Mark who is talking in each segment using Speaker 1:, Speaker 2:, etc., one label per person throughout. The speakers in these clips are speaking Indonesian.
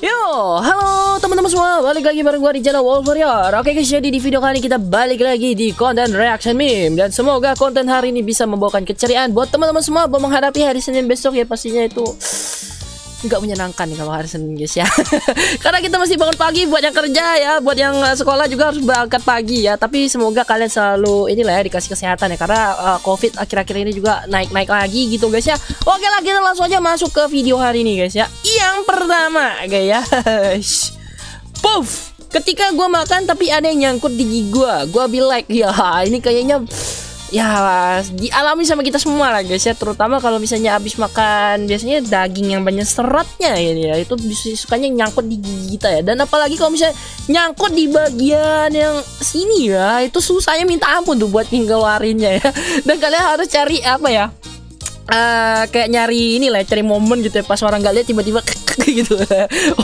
Speaker 1: Yo, halo teman-teman semua, balik lagi bareng gua di channel Wolf Warrior. Oke guys, jadi di video kali ini kita balik lagi di konten reaction meme. Dan semoga konten hari ini bisa membawakan keceriaan buat teman-teman semua buat menghadapi hari Senin besok ya. Pastinya itu nggak menyenangkan nih kalau hari Senin guys ya. Karena kita masih bangun pagi buat yang kerja ya, buat yang sekolah juga harus berangkat pagi ya. Tapi semoga kalian selalu inilah ya, dikasih kesehatan ya, karena COVID akhir-akhir ini juga naik-naik lagi gitu guys ya. Oke lah, kita langsung aja masuk ke video hari ini guys ya. Yang pertama guys, puff. Ketika gua makan tapi ada yang nyangkut di gigi gua be like, ya ini kayaknya ya dialami sama kita semua lah guys ya, terutama kalau misalnya habis makan biasanya daging yang banyak seratnya ini ya, itu sukanya nyangkut di gigi kita ya. Dan apalagi kalau misalnya nyangkut di bagian yang sini ya, itu susahnya minta ampun tuh buat ngeluarinnya ya. Dan kalian harus cari apa ya, kayak nyari ini lah, cari momen gitu ya, pas orang nggak lihat tiba-tiba gitu.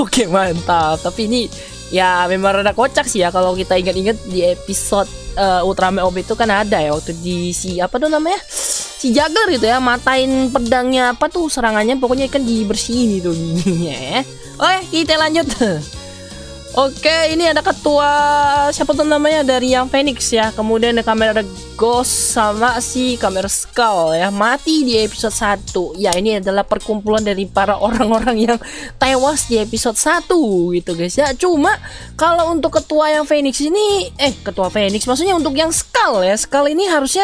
Speaker 1: Oke, mantap. Tapi ini ya memang rada kocak sih ya kalau kita ingat-ingat di episode Ultraman Orb itu kan ada ya, waktu di si apa tuh namanya, si Jagger gitu ya, matain pedangnya apa tuh serangannya, pokoknya kan dibersihin itu giginya ya. Oke, kita lanjut. Oke, ini ada ketua siapa tuh namanya dari yang Phoenix ya. Kemudian ada kamera Ghost sama si kamera Skull ya, mati di episode 1. Ya, ini adalah perkumpulan dari para orang-orang yang tewas di episode 1 gitu guys ya. Cuma kalau untuk ketua yang Phoenix ini ketua Phoenix maksudnya untuk yang Skull ya. Skull ini harusnya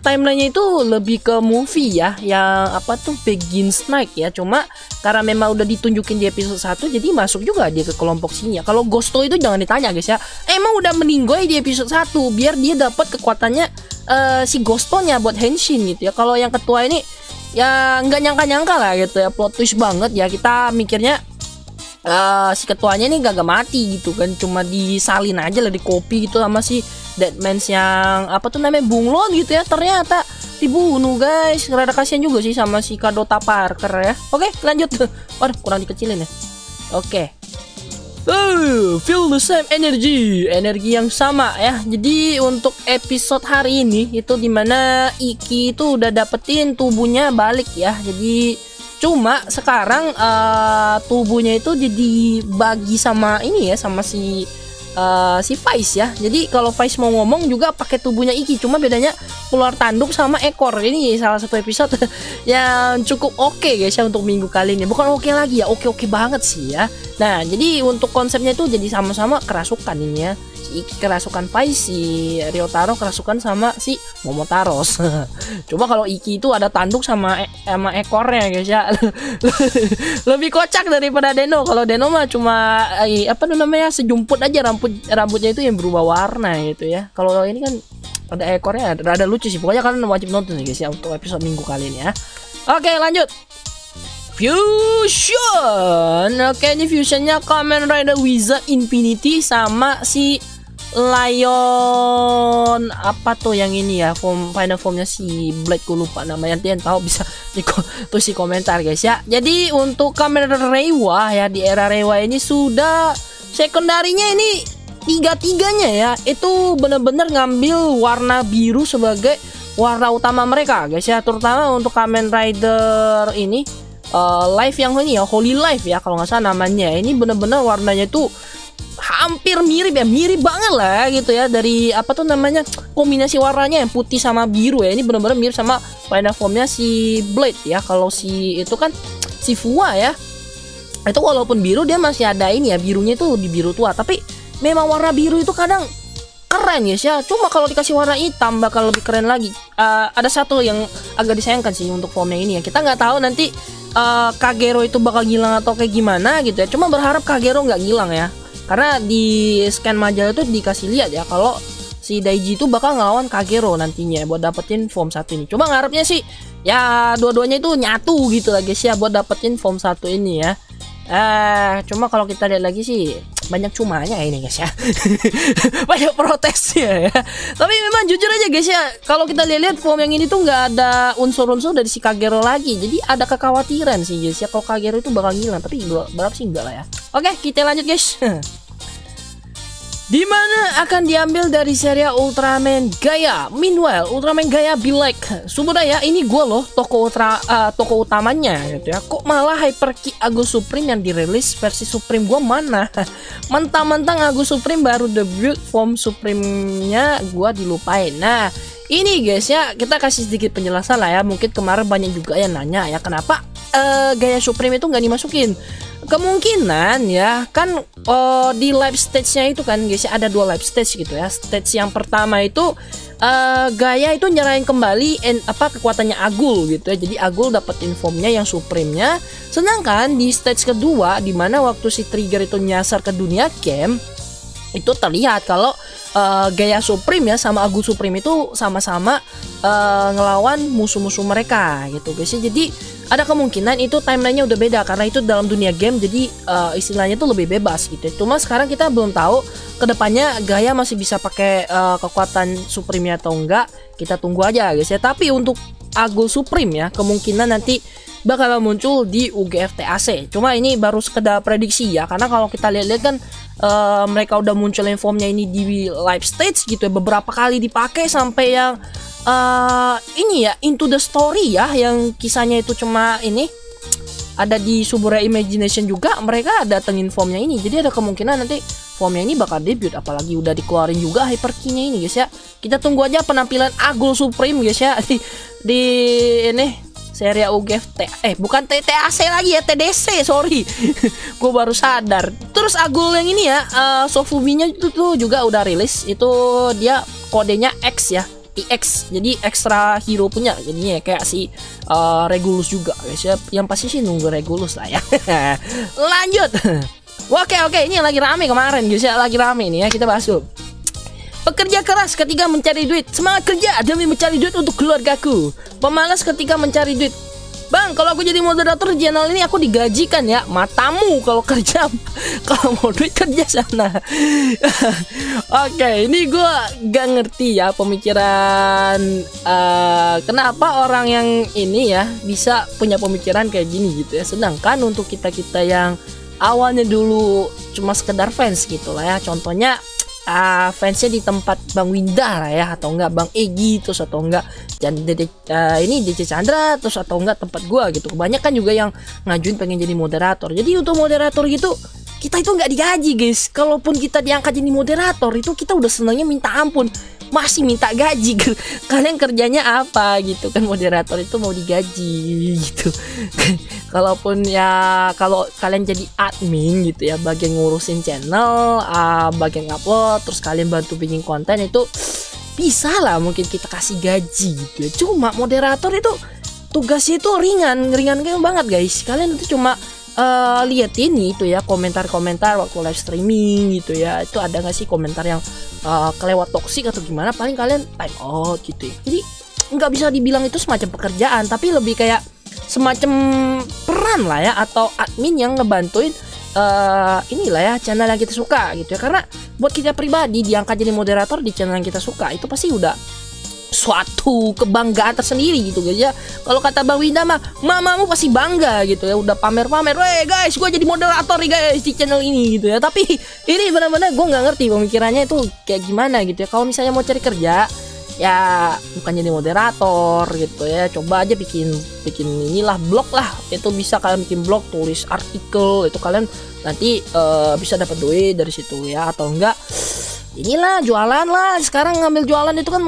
Speaker 1: timelinenya itu lebih ke movie ya, yang apa tuh Begins Night ya. Cuma karena memang udah ditunjukin di episode 1, jadi masuk juga dia ke kelompok sini ya. Kalau Ghosto itu jangan ditanya guys ya, emang udah meninggoy di episode 1 biar dia dapat kekuatannya si Ghostonya buat Henshin gitu ya. Kalau yang ketua ini ya nggak nyangka-nyangka lah gitu ya, plot twist banget ya. Kita mikirnya si ketuanya ini gak mati gitu kan, cuma disalin aja lah di kopi gitu sama si Deadmans yang apa tuh namanya, Bunglon gitu ya. Ternyata dibunuh guys. Rada kasihan juga sih sama si Kadota Parker ya. Oke, lanjut. Waduh, kurang dikecilin ya. Oke. Feel the same energy yang sama ya. Jadi untuk episode hari ini itu dimana Iki itu udah dapetin tubuhnya balik ya. Jadi cuma sekarang tubuhnya itu jadi bagi sama ini ya, sama si Vice ya. Jadi kalau Vice mau ngomong juga pakai tubuhnya Iki, cuma bedanya keluar tanduk sama ekor. Ini salah satu episode yang cukup oke guys ya untuk minggu kali ini. Bukan oke lagi ya, oke banget sih ya. Nah, jadi untuk konsepnya itu jadi sama-sama kerasukan ini ya. Si Iki kerasukan Vice, si Ryotaro kerasukan sama si Momotaros. Coba kalau Iki itu ada tanduk sama ekornya guys ya. Lebih kocak daripada Deno. Kalau Deno mah cuma apa namanya, sejumput aja rambutnya itu yang berubah warna gitu ya. Kalau ini kan ada ekornya, ada lucu sih. Pokoknya kalian wajib nonton nih guys ya untuk episode minggu kali ini ya. Oke, lanjut. Fusion. Oke, ini fusionnya Kamen Rider Wizard Infinity sama si Lion apa tuh yang ini ya, final formnya si Blade, gue lupa namanya. Nanti yang tahu bisa tulis di komentar guys ya. Jadi untuk Kamen Rider Reiwa ya, di era Reiwa ini sudah sekundarinya ini tiga-tiganya ya, itu bener-bener ngambil warna biru sebagai warna utama mereka guys ya. Terutama untuk Kamen Rider ini Life yang ini ya, Holy Life ya kalau nggak salah namanya. Ini bener-bener warnanya itu hampir mirip ya, mirip banget lah gitu ya, dari apa tuh namanya, kombinasi warnanya yang putih sama biru ya. Ini bener-bener mirip sama final formnya si Blade ya. Kalau si itu kan si Fua ya, itu walaupun biru dia masih ada ini ya, birunya itu di biru tua. Tapi memang warna biru itu kadang keren guys ya. Cuma kalau dikasih warna hitam bakal lebih keren lagi. Ada satu yang agak disayangkan sih untuk formnya ini ya, kita nggak tahu nanti Kagero itu bakal hilang atau kayak gimana gitu ya. Cuma berharap Kagero nggak hilang ya, karena di scan majalah itu dikasih lihat ya kalau si Daiji itu bakal ngelawan Kagero nantinya buat dapetin form 1 ini. Cuma ngarepnya sih ya dua-duanya itu nyatu gitu lah guys ya buat dapetin form 1 ini ya. Cuma kalau kita lihat lagi sih banyak cumanya ini guys ya. Banyak protesnya ya. Tapi memang jujur aja guys ya, kalau kita lihat form yang ini tuh nggak ada unsur-unsur dari si Kagero lagi. Jadi ada kekhawatiran sih guys ya kalau Kagero itu bakal hilang. Tapi berapa sih enggak lah ya. Oke, kita lanjut guys. Dimana akan diambil dari serial Ultraman Gaia. Meanwhile, Ultraman Gaia be like, Subudaya, ini gue loh toko utamanya gitu ya. Kok malah Hyperkey Agus Supreme yang dirilis versi Supreme gue mana? Mentang-mentang Agus Supreme baru debut, form Supreme-nya gue dilupain. Nah, ini guys ya, kita kasih sedikit penjelasan lah ya. Mungkin kemarin banyak juga yang nanya ya, kenapa Gaia Supreme itu nggak dimasukin. Kemungkinan ya kan di live stage-nya itu kan guys ya, ada 2 live stage gitu ya. Stage yang pertama itu Gaia itu nyerahin kembali kekuatannya Agul gitu ya. Jadi Agul dapat informnya yang Supreme-nya. Sedangkan di stage kedua, dimana waktu si Trigger itu nyasar ke dunia camp, itu terlihat kalau Gaia Supreme ya sama Agul Supreme itu sama-sama ngelawan musuh-musuh mereka gitu guys ya. Jadi ada kemungkinan itu timelinenya udah beda karena itu dalam dunia game, jadi istilahnya itu lebih bebas gitu. Cuma sekarang kita belum tahu kedepannya Gaia masih bisa pakai kekuatan Supreme atau enggak. Kita tunggu aja guys ya. Tapi untuk Agul Supreme ya, kemungkinan nanti bakal muncul di UGF TAC. Cuma ini baru sekedar prediksi ya, karena kalau kita lihat-lihat kan mereka udah muncul informnya ini di live stage gitu ya, beberapa kali dipakai sampai yang ini ya Into the Story ya, yang kisahnya itu cuma ini ada di Subura Imagination juga, mereka datengin formnya ini. Jadi ada kemungkinan nanti formnya ini bakal debut, apalagi udah dikeluarin juga Hyperkey-nya ini guys ya. Kita tunggu aja penampilan Agul Supreme guys ya di ini seri UGF bukan TAC lagi ya, TDC, sorry. Gue baru sadar. Terus Agul yang ini ya, Sofubi-nya itu tuh juga udah rilis. Itu dia kodenya X ya, EX, jadi extra hero punya. Jadinya kayak si Regulus juga guys ya. Yang pasti sih nunggu Regulus lah ya. Lanjut. Oke, ini lagi rame kemarin guys ya, lagi rame nih ya, kita bahas dulu. Pekerja keras ketika mencari duit, semangat kerja demi mencari duit untuk keluargaku. Pemalas ketika mencari duit. Bang, kalau aku jadi moderator di channel ini aku digajikan ya. Matamu kalau kerja. Kalau mau duit kerja sana. Oke, ini gue gak ngerti ya pemikiran kenapa orang yang ini ya bisa punya pemikiran kayak gini gitu ya. Sedangkan untuk kita-kita yang awalnya dulu cuma sekedar fans gitu lah ya. Contohnya fansnya di tempat Bang Winda lah ya, atau enggak Bang Egi, terus atau enggak ini DC Chandra, terus atau enggak tempat gua gitu. Kebanyakan juga yang ngajuin pengen jadi moderator. Jadi untuk moderator gitu kita itu nggak digaji guys. Kalaupun kita diangkat jadi moderator itu kita udah senangnya minta ampun, masih minta gaji. Kalian kerjanya apa gitu kan, moderator itu mau digaji gitu. Kalaupun ya kalau kalian jadi admin gitu ya, bagian ngurusin channel, bagian upload, terus kalian bantu bikin konten, itu bisa lah mungkin kita kasih gaji gitu ya. Cuma moderator itu tugasnya itu ringan banget guys. Kalian itu cuma liatin itu ya komentar-komentar waktu live streaming gitu ya. Itu ada nggak sih komentar yang kelewat toksik atau gimana, paling kalian time out gitu ya. Jadi nggak bisa dibilang itu semacam pekerjaan, tapi lebih kayak semacam peran lah ya, atau admin yang ngebantuin inilah ya channel yang kita suka gitu ya. Karena buat kita pribadi diangkat jadi moderator di channel yang kita suka itu pasti udah suatu kebanggaan tersendiri gitu guys ya. Kalau kata Bang Winda mah, mamamu pasti bangga gitu ya, udah pamer-pamer, weh guys gue jadi moderator nih guys di channel ini gitu ya. Tapi ini benar-benar gue nggak ngerti pemikirannya itu kayak gimana gitu ya. Kalau misalnya mau cari kerja ya bukan jadi moderator gitu ya, coba aja bikin inilah blog lah. Itu bisa kalian bikin blog, tulis artikel, itu kalian nanti bisa dapat duit dari situ ya. Atau enggak inilah jualan lah. Sekarang ngambil jualan itu kan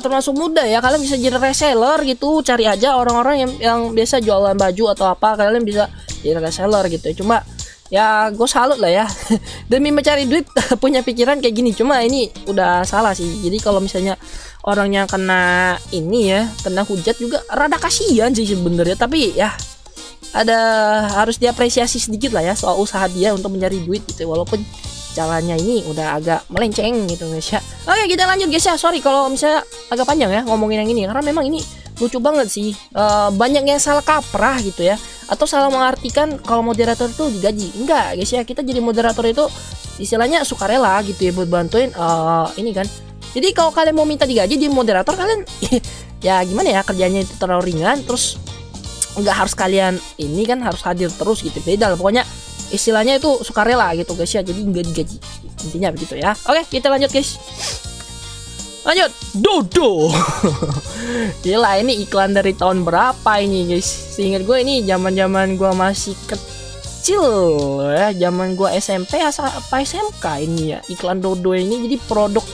Speaker 1: termasuk mudah ya. Kalian bisa jadi reseller gitu. Cari aja orang-orang yang biasa jualan baju atau apa, kalian bisa jadi reseller gitu ya. Cuma ya gue salut lah ya demi mencari duit punya pikiran kayak gini. Cuma ini udah salah sih. Jadi kalau misalnya orangnya kena ini ya, kena hujat juga rada kasihan sih sebenarnya. Tapi ya harus diapresiasi sedikit lah ya soal usaha dia untuk mencari duit gitu ya. Walaupun jalannya ini udah agak melenceng gitu guys ya. Oke, kita lanjut guys ya. Sorry kalau misalnya agak panjang ya ngomongin yang ini, karena memang ini lucu banget sih. Banyak yang salah kaprah gitu ya, atau salah mengartikan kalau moderator itu digaji. Enggak guys ya, kita jadi moderator itu istilahnya sukarela gitu ya, buat bantuin ini kan. Jadi kalau kalian mau minta digaji di moderator, kalian ya gimana ya, kerjanya itu terlalu ringan, terus nggak harus kalian ini kan harus hadir terus gitu. Beda lah pokoknya, istilahnya itu sukarela gitu guys ya, jadi nggak digaji. Intinya begitu ya. Oke, kita lanjut guys. Lanjut, Dodo. Gila, ini iklan dari tahun berapa ini guys? Seingat gue ini zaman gue masih kecil ya, zaman gue SMP apa SMK ini ya. Iklan Dodo ini jadi produk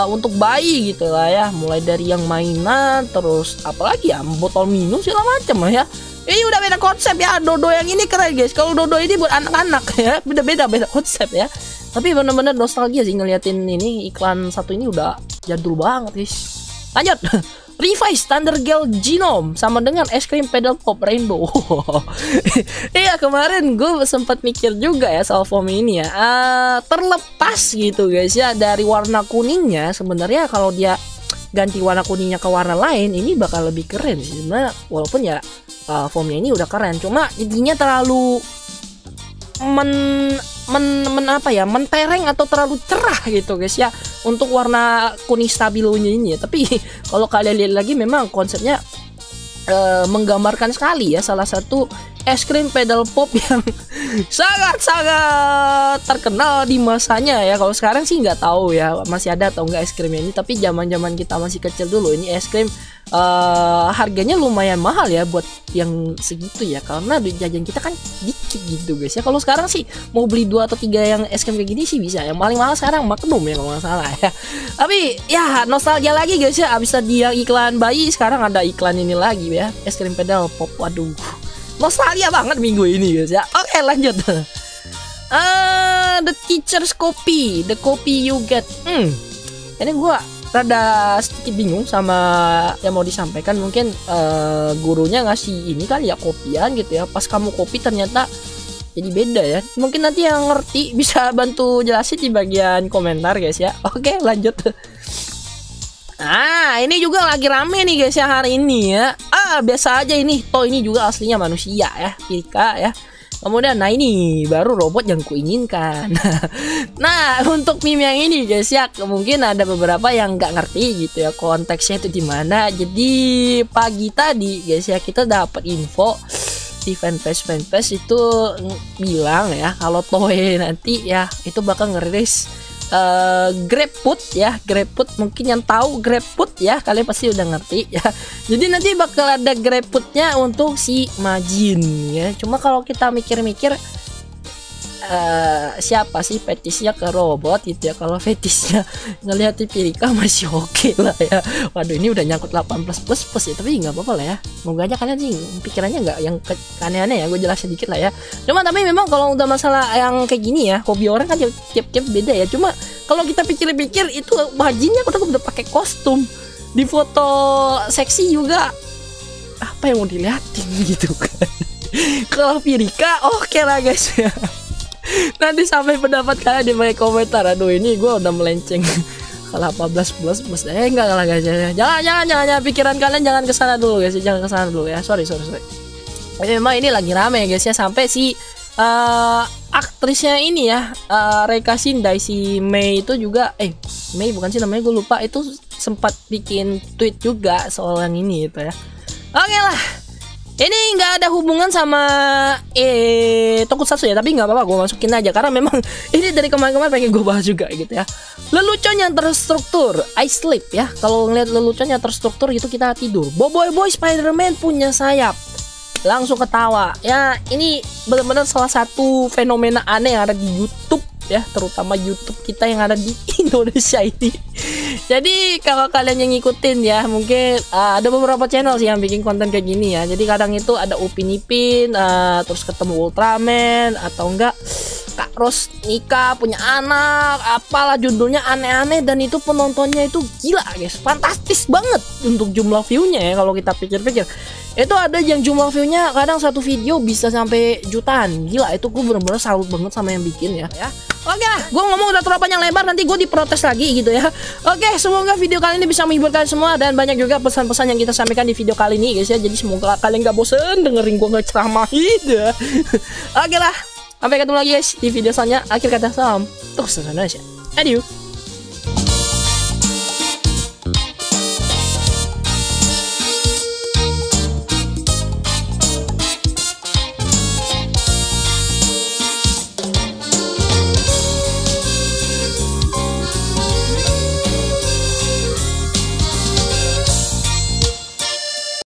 Speaker 1: untuk bayi gitu lah ya. Mulai dari yang mainan, terus apalagi ya, botol minum segala macam lah ya. Ini udah beda konsep ya. Dodo yang ini keren guys. Kalau Dodo ini buat anak-anak ya, beda konsep ya. Tapi bener-bener nostalgia sih ngeliatin ini iklan satu ini, udah jadul banget guys. Lanjut. Levi's Thunder Gel Genome sama dengan es krim pedal pop rainbow. Iya, kemarin gue sempat mikir juga ya soal foam ini ya. Terlepas gitu guys ya dari warna kuningnya, sebenarnya kalau dia ganti warna kuningnya ke warna lain ini bakal lebih keren sih sebenarnya. Walaupun ya foamnya ini udah keren, cuma intinya terlalu mentereng atau terlalu cerah gitu guys ya untuk warna kuning stabilonya ini ya. Tapi kalau kalian lihat lagi memang konsepnya menggambarkan sekali ya, salah satu es krim pedal pop yang sangat terkenal di masanya ya. Kalau sekarang sih nggak tahu ya masih ada atau enggak es krimnya ini, tapi zaman kita masih kecil dulu ini es krim harganya lumayan mahal ya buat yang segitu ya, karena duit jajan kita kan dikit gitu guys ya. Kalau sekarang sih mau beli 2 atau 3 yang es krim kayak gini sih bisa. Yang paling mahal sekarang Magnum ya kalau nggak salah ya. Tapi ya nostalgia lagi guys ya, abis tadi yang iklan bayi sekarang ada iklan ini lagi ya, es krim pedal pop. Waduh, nostalgia banget minggu ini guys ya. Oke, lanjut. The teacher's copy, the copy you get. Ini gua rada sedikit bingung sama yang mau disampaikan. Mungkin gurunya ngasih ini kali ya, kopian gitu ya. Pas kamu copy ternyata jadi beda ya. Mungkin nanti yang ngerti bisa bantu jelasin di bagian komentar guys ya. Oke, lanjut. Ini juga lagi rame nih guys ya hari ini ya. Biasa aja ini. Toh ini juga aslinya manusia ya, Pirika ya. Kemudian, nah ini baru robot yang kuinginkan. Nah, untuk meme yang ini guys ya, mungkin ada beberapa yang nggak ngerti gitu ya konteksnya itu di mana. Jadi pagi tadi guys ya, kita dapat info di fanpage itu bilang ya kalau Toei nanti ya itu bakal ngerilis GrabFood ya. GrabFood, mungkin yang tahu GrabFood ya, kalian pasti udah ngerti ya. Jadi nanti bakal ada GrabFoodnya untuk si Majin ya. Cuma kalau kita mikir-mikir siapa sih fetisnya ke robot gitu ya. Kalau fetisnya ngelihat di Pirika masih oke lah ya. Waduh, ini udah nyangkut 18+ ya, tapi nggak apa-apa lah ya. Semoga aja kalian sih pikirannya nggak yang aneh-aneh ya. Gue jelasin dikit lah ya. Cuma tapi memang kalau udah masalah yang kayak gini ya, hobi orang kan tiap-tiap beda ya. Cuma kalau kita pikir-pikir itu Majinnya udah pakai kostum, di foto seksi juga, apa yang mau dilihatin gitu kan. Kalau Pirika oke lah guys ya. Nanti sampai pendapat kalian di bawah komentar. Aduh, ini gue udah melenceng ke 18++. Enggak lah guys ya. Jangan pikiran kalian jangan kesana dulu guys. Jangan kesana dulu ya. Sorry. Memang ini lagi rame guys ya, sampai si aktrisnya ini ya, Reika Shindai, si Mei itu juga Mei bukan sih namanya, gue lupa. Itu sempat bikin tweet juga soal yang ini gitu ya. Oke lah. Ini nggak ada hubungan sama Tokusatsu ya, tapi nggak apa-apa, gue masukin aja karena memang ini dari kemarin-kemarin pengen gue bahas juga gitu ya. Lelucon yang terstruktur, I sleep ya. Kalau ngeliat lelucon yang terstruktur gitu kita tidur. Boy Spider-Man punya sayap, langsung ketawa ya. Ini benar-benar salah satu fenomena aneh yang ada di YouTube ya, terutama YouTube kita yang ada di Indonesia ini. Jadi kalau kalian yang ngikutin ya, mungkin ada beberapa channel sih yang bikin konten kayak gini ya. Jadi kadang itu ada Upin Ipin, terus ketemu Ultraman, atau enggak Kak Ros nikah punya anak, apalah judulnya aneh-aneh, dan itu penontonnya itu gila guys, fantastis banget untuk jumlah view-nya ya. Kalau kita pikir-pikir itu ada yang jumlah view-nya kadang satu video bisa sampai jutaan, gila. Itu gue bener-bener salut banget sama yang bikin ya. Oke lah, gue ngomong udah terlalu panjang lebar, nanti gue diprotes lagi gitu ya. Oke, semoga video kali ini bisa menghibur kalian semua, dan banyak juga pesan-pesan yang kita sampaikan di video kali ini guys ya. Jadi semoga kalian gak bosen dengerin gue ngeceramahin ya. Oke lah, sampai ketemu lagi guys di video selanjutnya. Akhir kata salam, Tokusatsu Indonesia. Adieu.